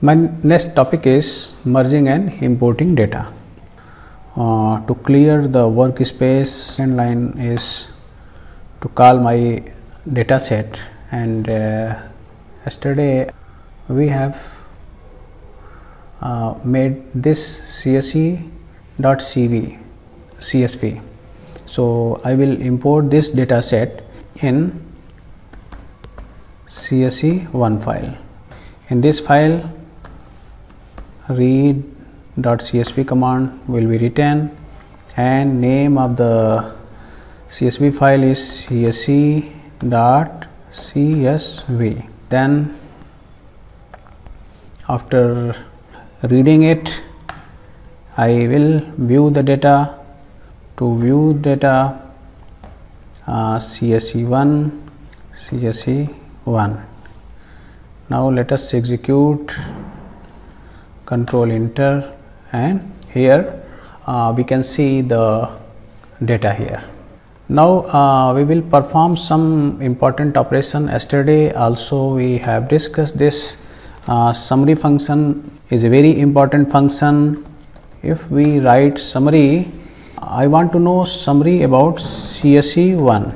My next topic is merging and importing data. To clear the workspace, second line is to call my data set, and yesterday we have made this CSV. So I will import this data set in CSV1 file. In this file, read.csv command will be written, and name of the CSV file is csv.csv. Then after reading it, I will view the data. To view data, CSV1. Now let us execute, control enter, and here we can see the data here. Now we will perform some important operation. Yesterday also we have discussed this. Summary function is a very important function. If we write summary, I want to know summary about CSV1.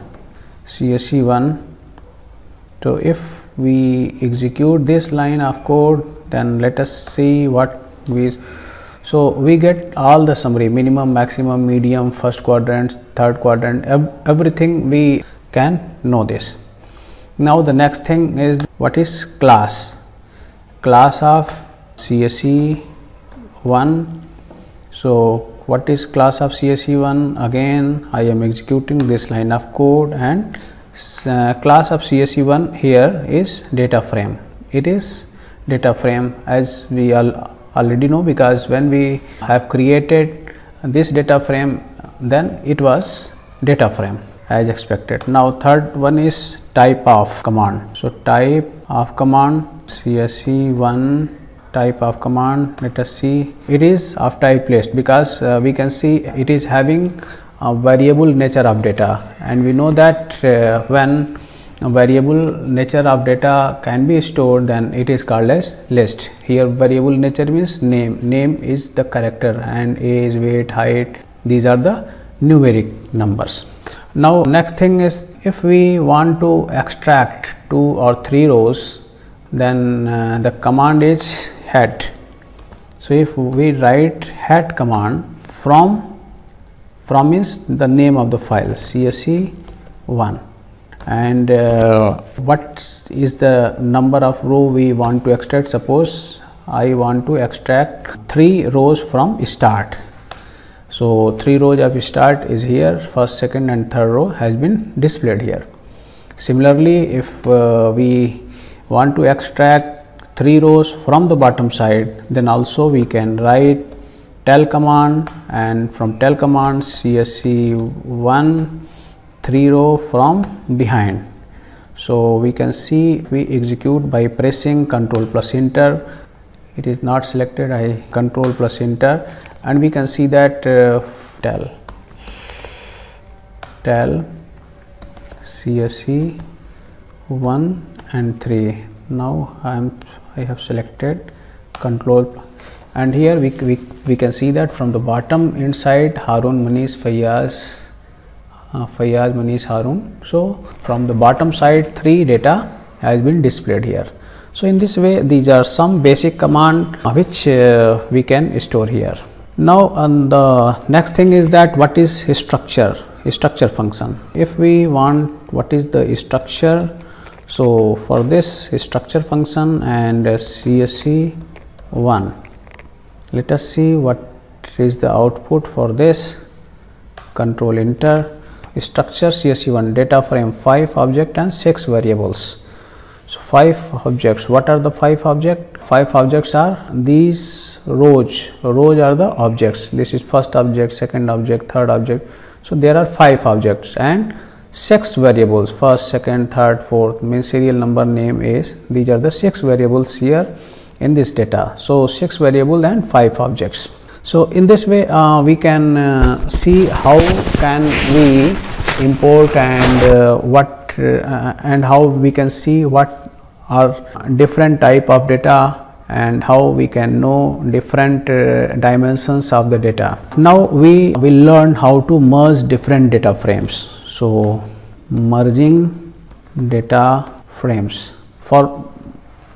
So if we execute this line of code, then let us see what we get all the summary: minimum, maximum, medium, first quadrant, third quadrant, everything we can know this. Now the next thing is, what is class of CSV1. So what is class of CSV1? Again I am executing this line of code, and class of CSV1 here is data frame. It is data frame, as we already know, because when we have created this data frame, then it was data frame as expected. Now third one is type of command. So type of command, CSV1 type of command, let us see, it is of type list, because we can see it is having a variable nature of data, and we know that when a variable nature of data can be stored, then it is called as list. Here variable nature means name is the character, and age, weight, height, these are the numeric numbers. Now next thing is, if we want to extract 2 or 3 rows, then the command is head. So if we write head command, from is the name of the file CSV1, and what is the number of row we want to extract. Suppose I want to extract 3 rows from start. So 3 rows of start is here, first, second and third row has been displayed here. Similarly, if we want to extract 3 rows from the bottom side, then also we can write tel command, and from tel command CSV1 3 row from behind. So we can see, if we execute by pressing Ctrl plus enter, it is not selected, I Ctrl plus enter, and we can see that tel CSV1 and 3. Now I have selected Control, and here we can see that from the bottom inside Harun, Manish, Fayyaz, Manish, Harun. So from the bottom side 3 data has been displayed here. So in this way, these are some basic command which we can store here. Now the next thing is that, what is structure function. If we want what is the structure, so for this structure function and CSV1, let us see what is the output for this. Control enter. Structure CSV1 data frame, 5 object and 6 variables. So 5 objects. What are the 5 objects? 5 objects are these rows. Rows are the objects. This is first object, second object, third object. So there are 5 objects and 6 variables, first, second, third, fourth, means serial number, name, age. These are the 6 variables here in this data. So 6 variables and 5 objects. So in this way we can see how can we import and and how we can see what are different type of data and how we can know different dimensions of the data. Now we will learn how to merge different data frames. So merging data frames. For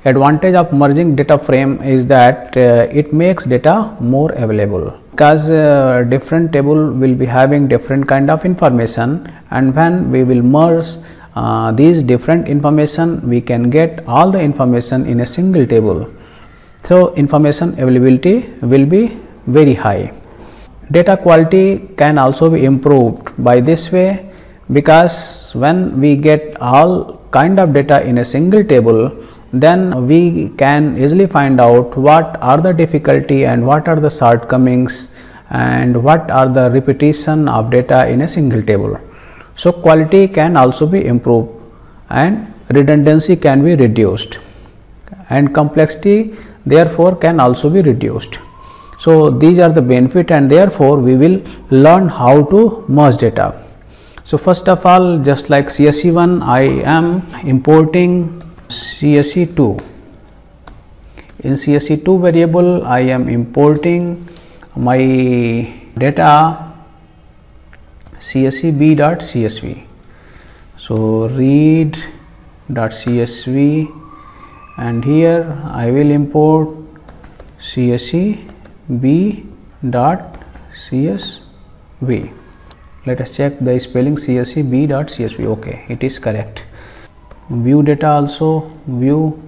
advantage of merging data frame is that it makes data more available, because different table will be having different kind of information, and when we will merge these different information, we can get all the information in a single table. So information availability will be very high. Data quality can also be improved by this way, because when we get all kind of data in a single table, then we can easily find out what are the difficulty and what are the shortcomings and what are the repetition of data in a single table. So quality can also be improved and redundancy can be reduced, and complexity therefore can also be reduced. So these are the benefit, and therefore we will learn how to merge data. So first of all, just like CSV1, I am importing CSV2. In CSV2 variable, I am importing my data csv.csv. So read.csv, and here I will import csv.csv. Let us check the spelling csv.csv. Okay, it is correct. View data also, view,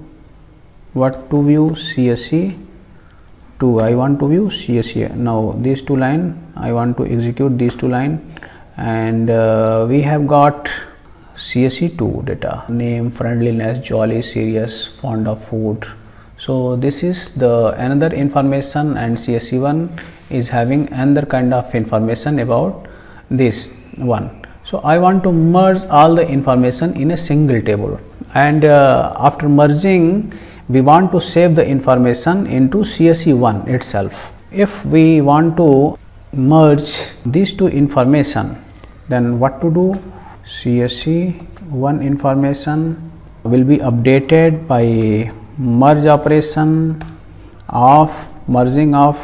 what to view? CSV2. I want to view CSV. Now these two line I want to execute these two line, and we have got CSV2 data, name, friendliness, jolly, serious, fond of food. So this is the another information, and CSV1 is having another kind of information about this one. So I want to merge all the information in a single table, and after merging we want to save the information into CSV1 itself. If we want to merge these two information, then what to do? CSV1 information will be updated by merge operation of merging of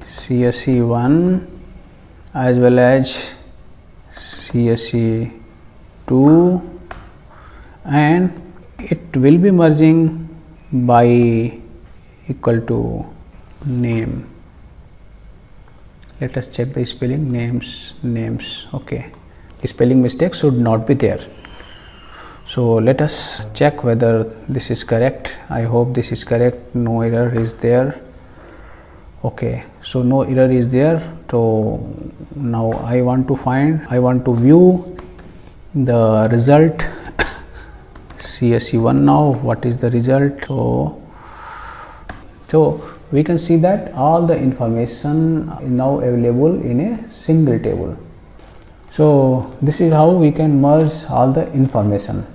CSV1 as well as CSV2, and it will be merging by equal to name. Let us check the spelling, names. Okay, spelling mistake should not be there. So let us check whether this is correct. I hope this is correct. No error is there. Okay, so no error is there. So now I want to view the result CSV1. Now what is the result? So we can see that all the information is now available in a single table. So this is how we can merge all the information.